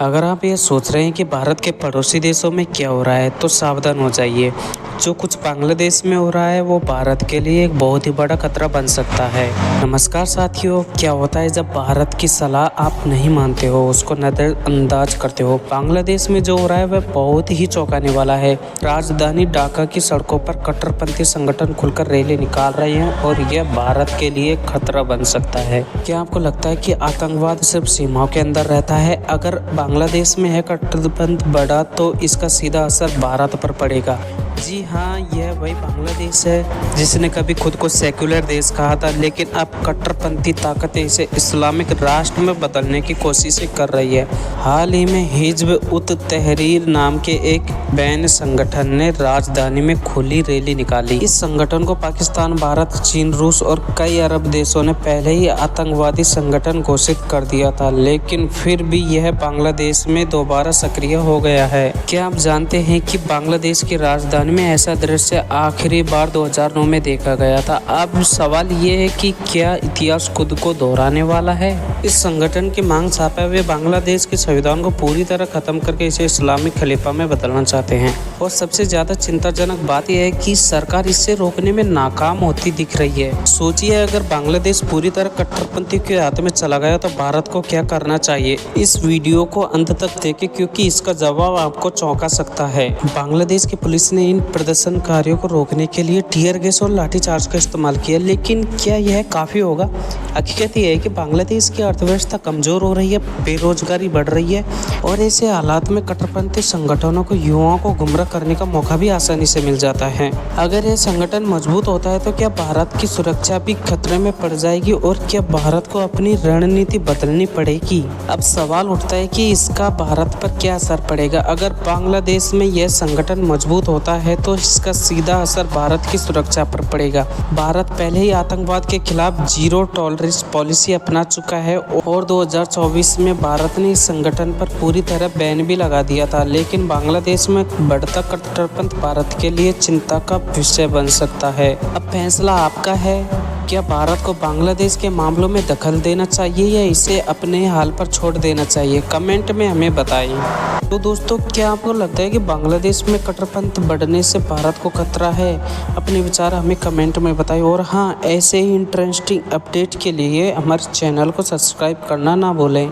अगर आप ये सोच रहे हैं कि भारत के पड़ोसी देशों में क्या हो रहा है तो सावधान हो जाइए। जो कुछ बांग्लादेश में हो रहा है वो भारत के लिए एक बहुत ही बड़ा खतरा बन सकता है। नमस्कार साथियों, क्या होता है जब भारत की सलाह आप नहीं मानते हो, उसको नजरअंदाज करते हो। बांग्लादेश में जो हो रहा है वह बहुत ही चौंकाने वाला है। राजधानी ढाका की सड़कों पर कट्टरपंथी संगठन खुलकर रैली निकाल रहे हैं और यह भारत के लिए खतरा बन सकता है। क्या आपको लगता है कि आतंकवाद सिर्फ सीमाओं के अंदर रहता है? अगर बांग्लादेश में है कट्टरपंथ बढ़ा तो इसका सीधा असर भारत पर पड़ेगा। जी हाँ, यह वही बांग्लादेश है जिसने कभी खुद को सेक्युलर देश कहा था, लेकिन अब कट्टरपंथी ताकतें इसे इस्लामिक राष्ट्र में बदलने की कोशिशें कर रही है। हाल ही में हिज्ब उत तहरीर नाम के एक बैन संगठन ने राजधानी में खुली रैली निकाली। इस संगठन को पाकिस्तान, भारत, चीन, रूस और कई अरब देशों ने पहले ही आतंकवादी संगठन घोषित कर दिया था, लेकिन फिर भी यह बांग्लादेश में दोबारा सक्रिय हो गया है। क्या आप जानते हैं कि बांग्लादेश की राजधानी में ऐसा दृश्य आखिरी बार 2009 में देखा गया था? अब सवाल ये है कि क्या इतिहास खुद को दोहराने वाला है? इस संगठन की मांग साफ है, वे बांग्लादेश के संविधान को पूरी तरह खत्म करके इसे इस्लामिक खलीफा में बदलना चाहते हैं। और सबसे ज्यादा चिंताजनक बात यह है कि सरकार इससे रोकने में नाकाम होती दिख रही है। सोचिए, अगर बांग्लादेश पूरी तरह कट्टरपंथी के हाथ में चला गया तो भारत को क्या करना चाहिए? इस वीडियो को अंत तक देखें क्योंकि इसका जवाब आपको चौंका सकता है। बांग्लादेश की पुलिस ने इन प्रदर्शनकारियों को रोकने के लिए टीयर गैस और लाठीचार्ज का इस्तेमाल किया, लेकिन क्या यह काफी होगा? हकीकत यह है कि बांग्लादेश की अर्थव्यवस्था कमजोर हो रही है, बेरोजगारी बढ़ रही है और ऐसे हालात में कट्टरपंथी संगठनों को युवाओं को गुमराह करने का मौका भी आसानी से मिल जाता है। अगर यह संगठन मजबूत होता है तो क्या भारत की सुरक्षा भी खतरे में पड़ जाएगी और क्या भारत को अपनी रणनीति बदलनी पड़ेगी? अब सवाल उठता है कि इसका भारत पर क्या असर पड़ेगा। अगर बांग्लादेश में यह संगठन मजबूत होता है तो इसका सीधा असर भारत की सुरक्षा पर पड़ेगा। भारत पहले ही आतंकवाद के खिलाफ जीरो टॉलरेंस पॉलिसी अपना चुका है और 2024 में भारत ने इस संगठन पर पूरी तरह बैन भी लगा दिया था, लेकिन बांग्लादेश में बढ़ता कट्टरपंथ भारत के लिए चिंता का विषय बन सकता है। अब फैसला आपका है। क्या भारत को बांग्लादेश के मामलों में दखल देना चाहिए या इसे अपने हाल पर छोड़ देना चाहिए? कमेंट में हमें बताइए। तो दोस्तों, क्या आपको लगता है कि बांग्लादेश में कट्टरपंथ बढ़ने से भारत को खतरा है? अपने विचार हमें कमेंट में बताइए और हाँ, ऐसे ही इंटरेस्टिंग अपडेट के लिए हमारे चैनल को सब्सक्राइब करना ना भूलें।